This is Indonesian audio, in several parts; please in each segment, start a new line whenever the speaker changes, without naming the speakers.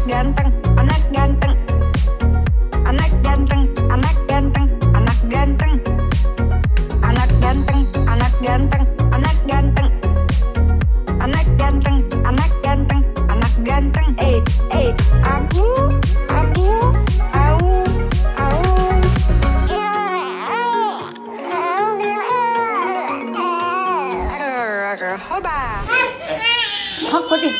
ganteng, anak ganteng, anak ganteng, anak ganteng, anak ganteng, anak ganteng, anak ganteng, anak ganteng, anak ganteng, anak ganteng, anak ganteng. Aku, hoba.
Aku sih.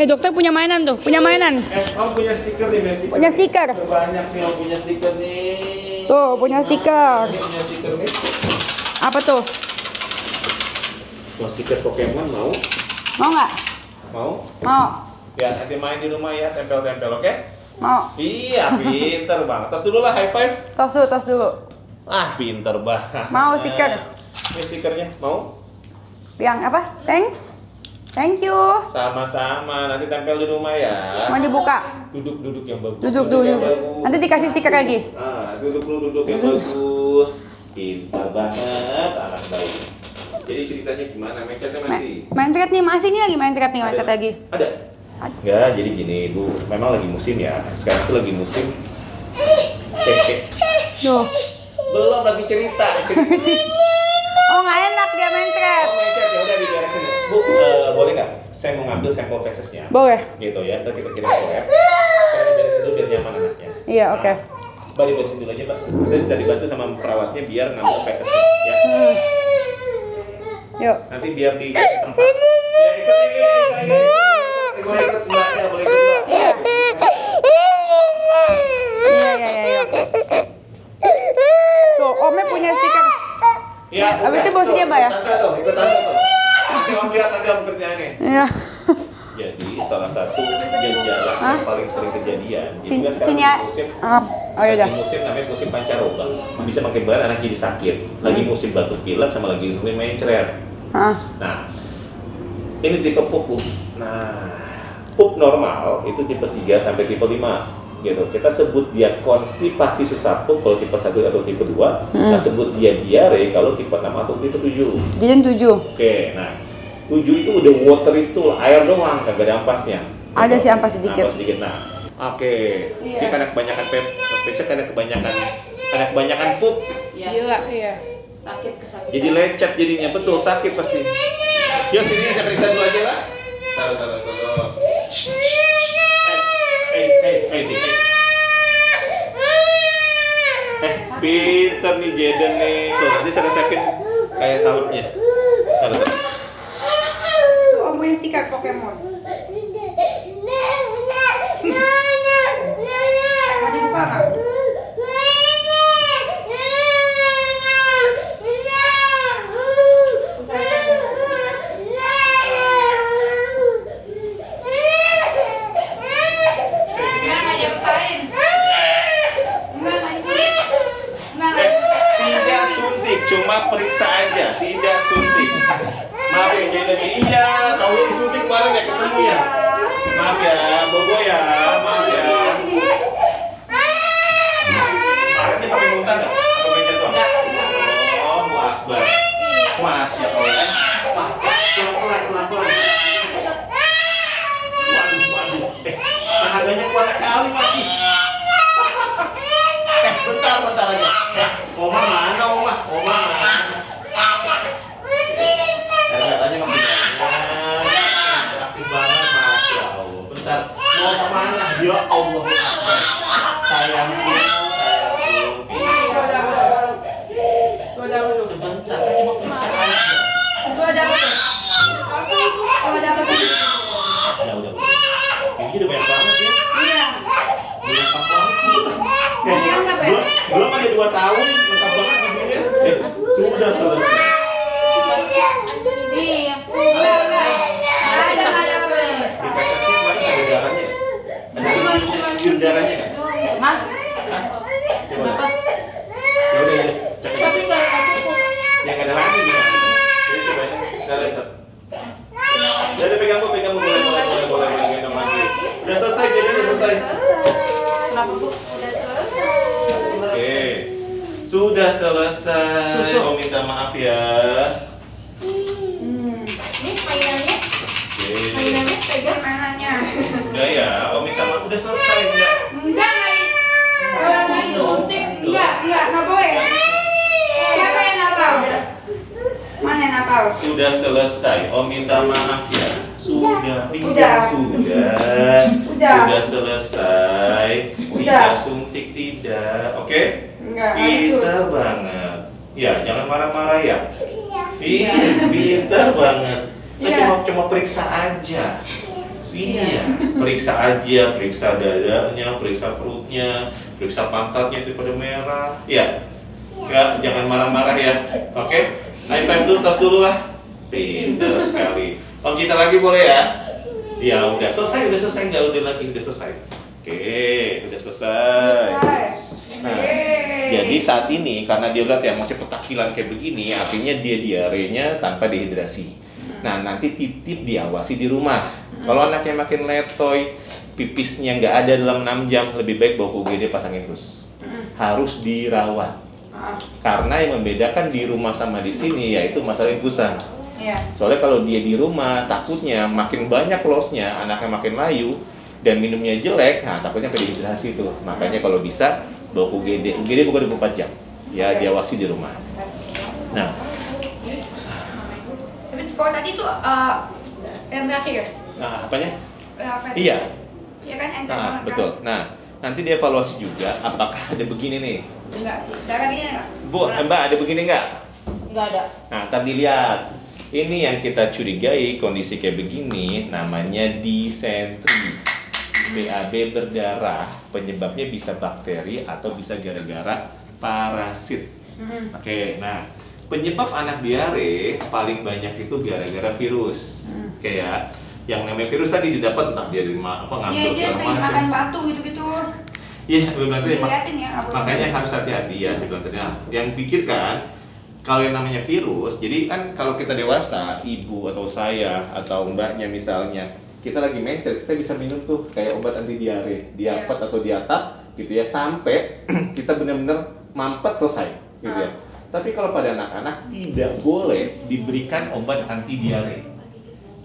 Dokter punya mainan tuh, punya mainan.
Kamu punya stiker nih, stiker.
Punya stiker.
Banyak nih yang punya stiker nih.
Tuh, punya stiker.
Ini punya stiker nih.
Apa tuh?
Mau stiker Pokemon mau?
Mau nggak?
Mau?
Mau.
Ya, nanti main di rumah ya, tempel-tempel, oke?
Mau.
Iya, pinter banget. Tos dulu lah, high five.
Tos dulu.
Ah, pinter banget.
Mau stiker?
Ini stikernya, mau?
Yang apa? Thank you.
Sama-sama, nanti tempel di rumah ya.
Mau dibuka?
Duduk yang bagus.
Duduk.
Yang bagus.
Nanti dikasih stiker lagi.
Duduk yang bagus. Pintar banget, anak baik. Jadi ceritanya gimana? Mencetnya masih?
Mencret nih, masih nih lagi mencret nih, mencret lagi.
Ada? Enggak, jadi gini, Bu. Memang lagi musim ya. Sekarang tuh lagi musim.
Duh.
Belum lagi cerita.
Oh, nggak enak dia mencret.
Oh, mencet ya udah diberesin. Bu, boleh nggak? Saya mau ngambil sampel fesesnya.
Boleh.
Gitu ya. Ntar kita kirim ke web. Sekarang diberesin dulu biar nyaman anaknya.
Iya, oke.
Mbak diberesin dulu aja, Mbak. Kita dibantu sama perawatnya biar ngambil fesesnya. Ya.
Yuk.
Nanti biar di tempat. Ya, ikut. Boleh ikut Mbak, ya, boleh ikut Mbak.
Iya. Tuh, Omnya punya stiker.
Ya,
Habis itu bawa sini ya, Mbak ya?
Ikut tante tuh. Om lihat nanti om kerjaannya.
Iya.
Jadi salah satu gejala yang paling sering kejadian.
Sini
Sekarang
ya.
musim,
Oh ya udah.
lagi musim namanya musim pancaroba. Bisa makin berat anak jadi sakit. Lagi musim batuk pilek sama lagi musim mencret. Nah, ini tipe pup. Nah, pup normal itu tipe 3 sampai tipe 5. Gitu. Kita sebut dia konstipasi susah pup kalau tipe 1 atau tipe 2. Kita sebut dia diare kalau tipe 6 atau tipe 7.
Jadi 7.
Oke, nah 7 itu udah watery stool, air doang, kagak ada ampasnya.
Ada sih ampas sedikit.
Ampas sedikit. Nah, oke. Ini karena kebanyakan besok karena kebanyakan pup.
Gila, iya.
Sakit.
Jadi lecet jadinya, betul sakit pasti. Yuk sini saya periksa dulu aja lah. Taruh. Pinter nih Jaden nih. Tuh, nanti saya resepin kayak salutnya. Taruh.
Tuh, Om punya stiker Pokemon. Mau dibuka nggak?
Tidak suntik, cuma periksa aja, tidak suntik. Maaf ya Jaden. Iya, tahu yang suntik kemarin ya ketemu ya. Maaf ya, Bobo ya, maaf ya. Kemarinnya pakai muntah nggak? Atau mencet doang? Oh, maaf banget. Masya Allah. Pelan-pelan. Waduh. Tenaganya kuat sekali masih. Bentar aja. Oma mana, Oma? Lihat aja masih banyak. Aktif banget, Masya Allah. Bentar, mau kemana? Ya Allah. Sayangku. Sebentar, kan cuma periksa aja. Ya udah. Ini udah banyak banget ya. Lengkap banget. Belum ada 2 tahun, lengkap banget giginya. Sudah selesai.
Iya.
Ada darahnya kan?
Mah?
Kenapa? Ya udah, cek aja.
Tapi nggak cukup.
Yang ada lagi gimana? Jadi cobain, kita lihat. Jadi pegang Bu, boleh gendong lagi. Udah selesai, jadi udah selesai.
Kenapa Bu? Udah selesai.
Oke, sudah selesai.
Susu.
Mau minta maaf ya.
Ini mainannya
ya. Om minta maaf, udah selesai enggak?
Enggak, kalau mau disuntik, enggak boleh. Siapa yang nakal? Mana yang nakal?
Sudah selesai. Om minta maaf ya. Sudah.
Udah.
Sudah selesai. Tidak suntik tidak. Oke?
Enggak,
Pintar banget. Ya, jangan marah-marah ya. Iya, pintar banget. Kita cuma periksa aja. Iya, periksa aja, periksa dadanya, periksa perutnya, periksa pantatnya itu pada merah. Ya, jangan marah-marah ya. Oke, high five dulu, tos dulu lah. Pintar sekali. Om Cita lagi boleh ya? Ya udah selesai, nggak udah lagi, udah selesai. Oke, udah selesai. Nah, jadi saat ini karena dia berat ya masih petakilan kayak begini, artinya dia diarenya tanpa dehidrasi. Nah, nanti titip diawasi di rumah. Kalau anaknya makin letoy, pipisnya nggak ada dalam 6 jam, lebih baik bawa ke UGD pasang infus. Harus dirawat. Karena yang membedakan di rumah sama di sini yaitu masalah infusan. Soalnya kalau dia di rumah, takutnya makin banyak lossnya, anaknya makin layu, dan minumnya jelek, nah takutnya ke dehidrasi itu. Makanya kalau bisa bawa ke UGD. UGD bukan 24 jam. Ya, diawasi di rumah. Nah,
tapi kalau tadi tuh yang terakhir.
nah apanya?
PSS.
Iya.
Iya kan encang banget kan?
Betul. Nah, nanti dievaluasi juga apakah ada begini nih.
Enggak sih. Darah gini enggak?
Bu, Mbak ada begini nggak?
Enggak ada.
Nah, ntar dilihat. Ini yang kita curigai kondisi kayak begini namanya disentri. BAB berdarah, penyebabnya bisa bakteri atau bisa gara-gara parasit. Oke, nah penyebab anak diare paling banyak itu gara-gara virus. Kayak yang namanya virus tadi didapat entah dia dari ngambil
Iya, dia sering makan batu gitu-gitu.
Iya, benar
Dilihatin ya,
makanya harus hati-hati ya sebenarnya. Yang pikirkan kalau yang namanya virus, jadi kan kalau kita dewasa, ibu atau saya atau mbaknya misalnya, kita lagi mencret, kita bisa minum tuh kayak obat anti diare, diapet atau diatap gitu ya, sampai kita benar-benar mampet selesai gitu ya. Tapi kalau pada anak-anak tidak boleh diberikan obat anti diare.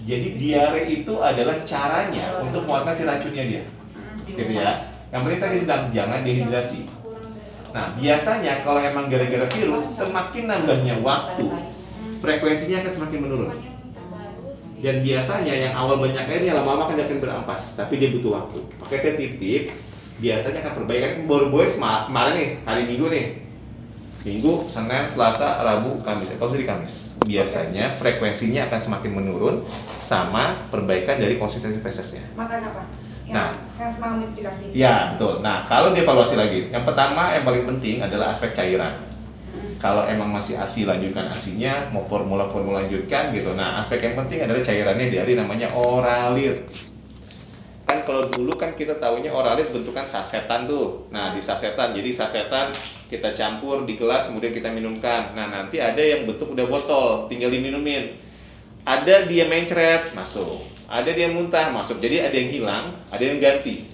Jadi diare itu adalah caranya untuk menguatkan si racunnya dia, gitu ya. Yang penting tadi bilang jangan dehidrasi. Nah, biasanya kalau emang gara-gara virus, semakin nambahnya waktu, frekuensinya akan semakin menurun. Dan biasanya yang awal banyak airnya lama-lama kan akan berampas, tapi dia butuh waktu. Makanya saya titip, biasanya akan perbaikan baru boys kemarin nih, hari Minggu nih. Minggu, Senin, Selasa, Rabu, Kamis. Kalau di Kamis, biasanya frekuensinya akan semakin menurun sama perbaikan dari konsistensi fesesnya.
Makan apa? Yang semalam itu dikasih.
Ya, betul. Nah, kalau dievaluasi lagi, yang pertama yang paling penting adalah aspek cairan. Kalau emang masih ASI, lanjutkan ASI-nya, mau formula lanjutkan gitu. Nah, aspek yang penting adalah cairannya dari namanya Oralit. Kan kalau dulu kan kita tahunya Oralit bentukan sasetan tuh. Nah, di sasetan, jadi sasetan kita campur di gelas kemudian kita minumkan. Nah, nanti ada yang bentuk udah botol, tinggal diminumin. Ada dia mencret, masuk. Ada dia muntah, masuk. Jadi ada yang hilang, ada yang ganti.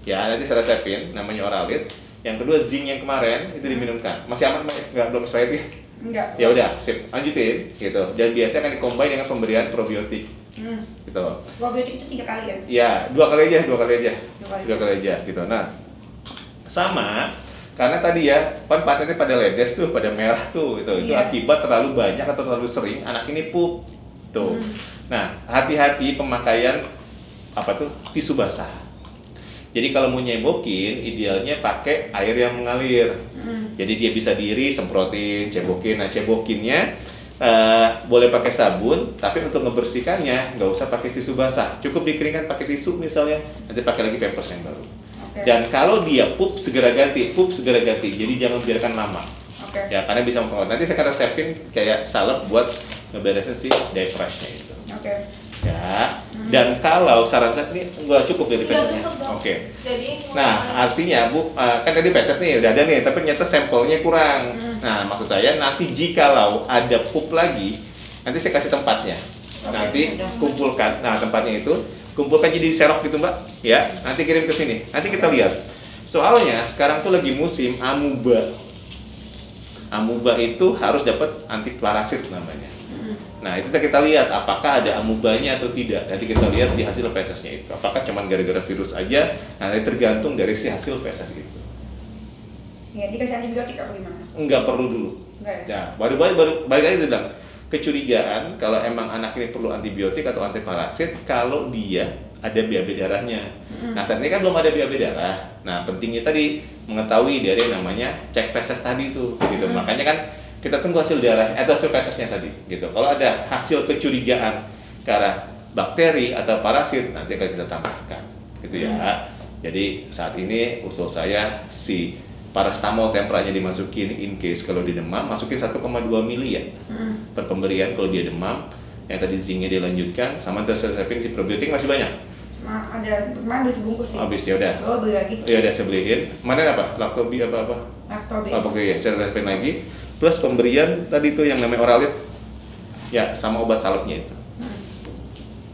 Ya, nanti saya resepin, namanya Oralit. Yang kedua zinc yang kemarin itu diminumkan. Masih aman, Mbak? Nggak belum expired ya?
Enggak.
Ya udah, sip. Lanjutin gitu. Dan biasanya akan dikombin dengan pemberian probiotik. Gitu.
Probiotik itu 3 kali ya?
Ya, 2 kali aja gitu. Nah, sama karena tadi ya, kan pantatnya pada ledes tuh, pada merah tuh gitu. Itu akibat terlalu banyak atau terlalu sering anak ini pup. Tuh. Nah, hati-hati pemakaian tisu basah. Jadi kalau mau nyebokin, idealnya pakai air yang mengalir. Jadi dia bisa semprotin, cebokin. Nah, cebokinnya boleh pakai sabun, tapi untuk ngebersihkannya nggak usah pakai tisu basah. Cukup dikeringkan pakai tisu misalnya, nanti pakai lagi pampers yang baru. Dan kalau dia pup segera ganti. Jadi jangan biarkan lama. Ya, karena bisa mempengaruhi. Nanti saya akan resepin kayak salep buat ngeberesin si diaphragmnya itu. Ya, dan kalau saran saya ini nggak cukup dari fesesnya. Nah, artinya Bu, kan tadi feses nih udah ada nih, tapi ternyata sampelnya kurang. Nah, maksud saya nanti jikalau ada pup lagi, nanti saya kasih tempatnya. Nanti kumpulkan, tempatnya itu kumpulkan jadi serok gitu Mbak, ya. Nanti kirim ke sini. Nanti kita lihat. Soalnya sekarang tuh lagi musim amuba. Amuba itu harus dapat antiparasit namanya. Nah, itu kita lihat apakah ada amubanya atau tidak. Nanti kita lihat di hasil feses-nya itu. Apakah cuma gara-gara virus aja? Nah, nanti tergantung dari si hasil feses itu.
Ya, dikasih antibiotik apa gimana?
Enggak perlu dulu.
Enggak ya?
Nah, baru balik lagi bilang kecurigaan kalau emang anak ini perlu antibiotik atau antiparasit kalau dia ada BAB darahnya. Nah, saat ini kan belum ada BAB darah. Nah, pentingnya tadi mengetahui dari yang namanya cek feses tadi itu, gitu. Makanya kan kita tunggu hasil darah atau hasil fesesnya tadi, gitu. Kalau ada hasil kecurigaan ke arah bakteri atau parasit, nanti akan kita tambahkan, gitu ya. Jadi saat ini usul saya si paracetamol tempranya dimasukin in case kalau dia demam, masukin 1,2 mili ya per pemberian kalau dia demam. Yang tadi zincnya dilanjutkan sama tersepin si probiotik masih banyak.
Ada kemarin beli sebungkus sih.
Habis ya udah.
Oh, beli lagi.
Ya udah saya beliin. Mana apa? Lactobi apa?
Lactobi.
Oke ya, saya resepin lagi. Plus pemberian tadi tuh yang namanya Oralit. Ya, sama obat salepnya itu.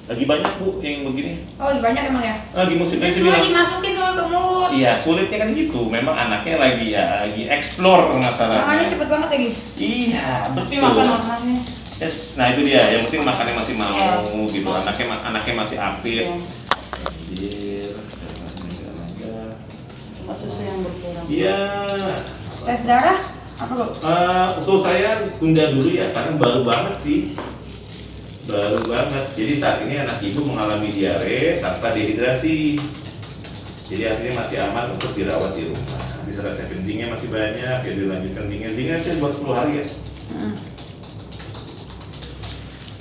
Lagi banyak Bu yang begini.
Oh, lagi banyak emang ya?
Lagi musiknya sih
Semua
bilang.
dimasukin soal ke mulut.
Iya, sulitnya kan gitu. Memang anaknya lagi explore masalahnya.
Tangannya cepet banget lagi.
Iya,
Tapi
betul.
makannya.
Yes, nah itu dia. Yang penting makannya masih mau gitu. Anaknya masih aktif. Anjir,
Cuma susu yang berkurang.
iya.
Tes darah apa lo?
Usul saya tunda dulu ya, karena baru banget sih. Baru banget. Jadi saat ini anak ibu mengalami diare tanpa dehidrasi. Jadi artinya masih aman untuk dirawat di rumah. Bisa resepin zincnya masih banyak, ya dilanjutkan zincnya aja buat 10 hari ya.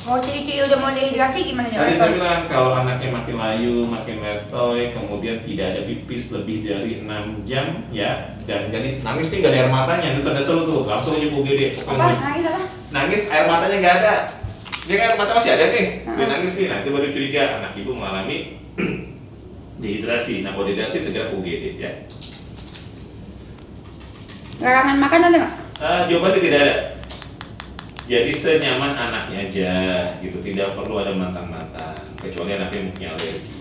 Kalau ciri-ciri udah mau dehidrasi gimana
Tadi saya bilang kalau anaknya makin layu, makin letoy, kemudian tidak ada pipis lebih dari 6 jam ya, dan jadi nangis nih gak ada air matanya, itu tanda seru tuh, langsung aja UGD.
Apa? Nangis apa?
Nangis air matanya nggak ada, dia kan air mata masih ada nih, dia nangis nih, nah itu baru curiga anak ibu mengalami dehidrasi. Nah kalau dehidrasi segera UGD ya.
Larangan makan ada nggak?
Jawabannya tidak ada. Jadi senyaman anaknya aja, gitu. Tidak perlu ada mantan-mantan, kecuali anaknya punya alergi.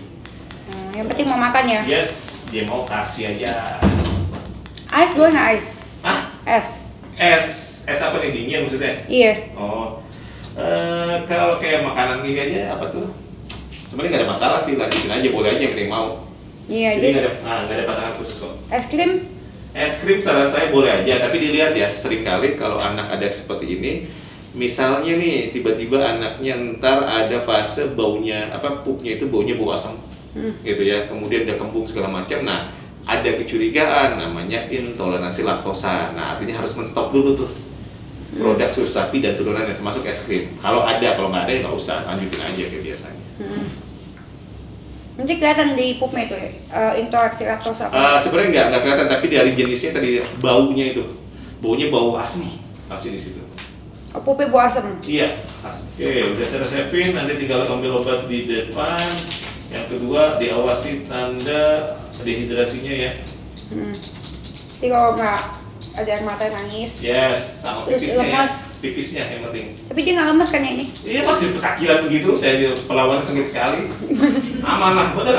Yang penting mau makan ya?
Yes, dia mau kasih aja.
Ais boleh nggak ais?
Hah?
Es?
Es apa nih, dingin maksudnya?
Iya.
Oh, kalau kayak makanan gini aja apa tuh? Sebenarnya nggak ada masalah sih, lanjutin aja, boleh aja yang penting mau.
Iya,
Jadi nggak ada patahan khusus kok.
es krim?
Es krim saran saya boleh aja, tapi dilihat ya, seringkali kalau anak ada seperti ini, misalnya nih tiba-tiba anaknya ntar ada fase baunya pupnya itu baunya bau asam, gitu ya, kemudian udah kembung segala macam. Nah ada kecurigaan namanya intoleransi laktosa. Nah artinya harus menstop dulu tuh produk susu sapi dan turunannya termasuk es krim. Kalau ada, kalau nggak ada ya nggak usah, lanjutin aja kayak biasanya.
Nanti kelihatan di pupnya itu ya, interaksi laktosa.
Sebenarnya nggak kelihatan, tapi dari jenisnya tadi baunya itu, baunya bau asmi pasti di situ.
Pupnya bau asam.
Iya. Oke, udah saya resepin, nanti tinggal ambil obat di depan. Yang kedua diawasi tanda dehidrasinya ya.
Jadi kalau nggak ada air mata nangis.
Yes, sama
Terus
pipisnya ya.
lemas.
Pipisnya yang penting.
Tapi dia nggak lemas kan ya ini?
Iya masih pekakilan begitu, saya pelawan sengit sekali. Aman lah, bener.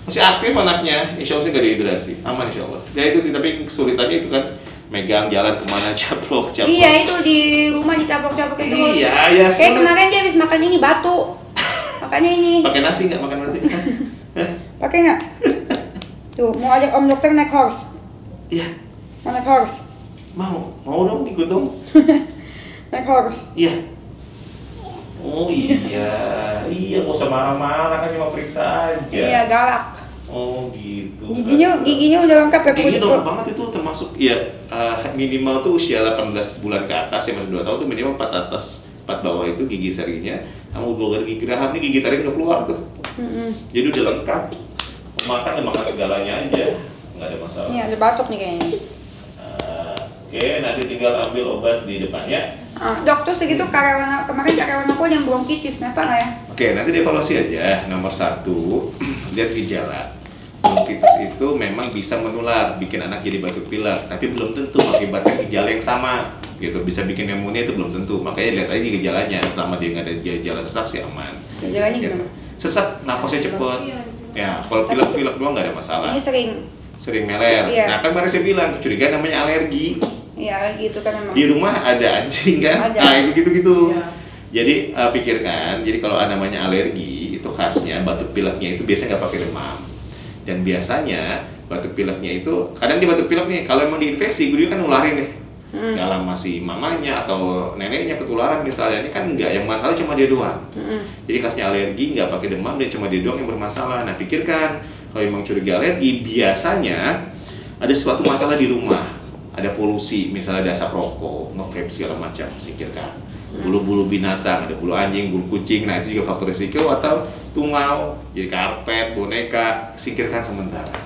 Masih aktif anaknya, insya Allah sih nggak dehidrasi, aman insya Allah. Ya itu sih, tapi kesulitannya itu kan megang jalan kemana caplok.
Iya itu di rumah dicaplok-caplok itu.
Iya, ya.
Kayak kemarin dia habis makan ini batu. Makanya ini.
Pakai nasi nggak makan nanti?
Pakai nggak? Tuh mau ajak om dokter naik horse.
Iya.
Mau naik horse?
Mau dong, ikut dong.
Naik horse.
Iya. Oh iya, nggak usah marah-marah, kan cuma periksa aja.
Iya galak.
Oh gitu.
Giginya udah lengkap ya?
Giginya udah lengkap banget itu, termasuk ya minimal tuh usia 18 bulan ke atas ya, masih 2 tahun tuh minimal 4 atas 4 bawah itu gigi serinya. Kamu udah gigi geraham nih, gigi taring udah keluar tuh. Jadi udah lengkap. Makan udah makan segalanya aja, nggak ada masalah.
Iya ada batuk nih kayaknya.
Oke, nanti tinggal ambil obat di depannya.
Dok, terus segitu kemarin karyawan aku yang bronkitis, kenapa nggak ya?
Oke, nanti dievaluasi aja. Nomor 1, lihat gejala. Bronkitis itu memang bisa menular, bikin anak jadi batuk pilek, tapi belum tentu mengakibatkan gejala yang sama. Gitu, bisa bikin pneumonia itu belum tentu. Makanya lihat aja gejalanya. Selama dia nggak ada gejala sesak sih aman.
Gejalanya
Gitu.
gimana?
Sesak, napasnya cepet. Ya, kalau pilek-pilek doang nggak ada masalah.
Ini
Sering meler.
Iya.
Nah, kan kemarin saya bilang kecurigaan namanya alergi.
Iya gitu kan emang.
Di rumah ada anjing kan?
Ada.
Nah, itu gitu-gitu.
Iya.
Jadi pikirkan, jadi kalau namanya alergi itu khasnya batuk pileknya itu biasanya nggak pakai demam. Dan biasanya batuk pileknya itu kadang di batuk pilek nih kalau emang diinfeksi dia kan nularin nih. Dalam masih mamanya atau neneknya ketularan misalnya, ini kan enggak, yang masalah cuma dia doang. Jadi khasnya alergi nggak pakai demam dan cuma dia doang yang bermasalah. Nah pikirkan kalau emang curiga alergi biasanya ada suatu masalah di rumah, ada polusi misalnya ada asap rokok, nge-vape segala macam, singkirkan. Bulu-bulu binatang, ada bulu anjing, bulu kucing, nah itu juga faktor risiko, atau tungau, jadi karpet, boneka, singkirkan sementara.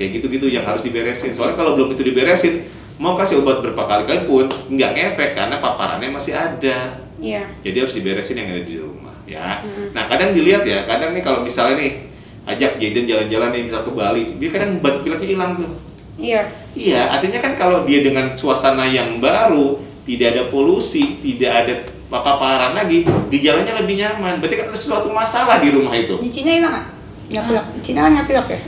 Kayak gitu-gitu yang harus diberesin. Soalnya kalau belum itu diberesin, mau kasih obat berapa kali pun nggak ngefek karena paparannya masih ada.
Iya.
Jadi harus diberesin yang ada di rumah, ya. Nah kadang dilihat ya, kadang nih kalau misalnya nih ajak Jaden jalan-jalan nih misal ke Bali, dia kadang batuk pileknya hilang tuh.
Iya.
Iya, artinya kan kalau dia dengan suasana yang baru, tidak ada polusi, tidak ada paparan lagi, di jalannya lebih nyaman. Berarti kan ada sesuatu masalah di rumah itu.
Di Cina hilang nggak? Nggak pilek. Di Cina kan nggak pilek ya?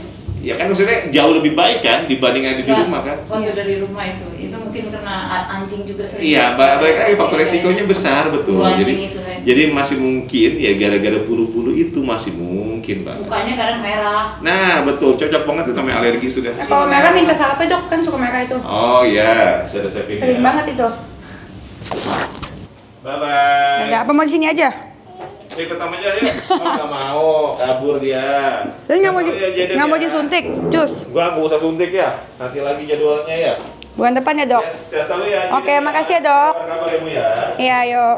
Ya kan maksudnya jauh lebih baik kan dibanding ada di rumah kan?
Waktu dari rumah itu mungkin karena anjing juga sering.
Iya, balik lagi faktor resikonya besar betul.
Bulu anjing
Jadi,
itu kan.
jadi masih mungkin ya gara-gara bulu-bulu itu masih mungkin banget.
Mukanya kadang merah.
Nah betul, cocok banget itu namanya alergi sudah.
Nah, kalau merah minta salep dok, kan suka merah itu.
Oh iya, sudah saya pilih.
Sering banget itu.
Bye bye.
Ada apa mau di sini aja?
Ikut sama aja ya. Oh, nggak mau, kabur dia.
Jadi nggak mau
Nggak
mau disuntik, cus.
Gua nggak usah suntik ya. Nanti lagi jadwalnya ya.
Bulan depan ya dok.
Yes, ya selalu ya.
Oke, makasih ya, Dok.
Kabar ya Bu ya.
Iya, yuk.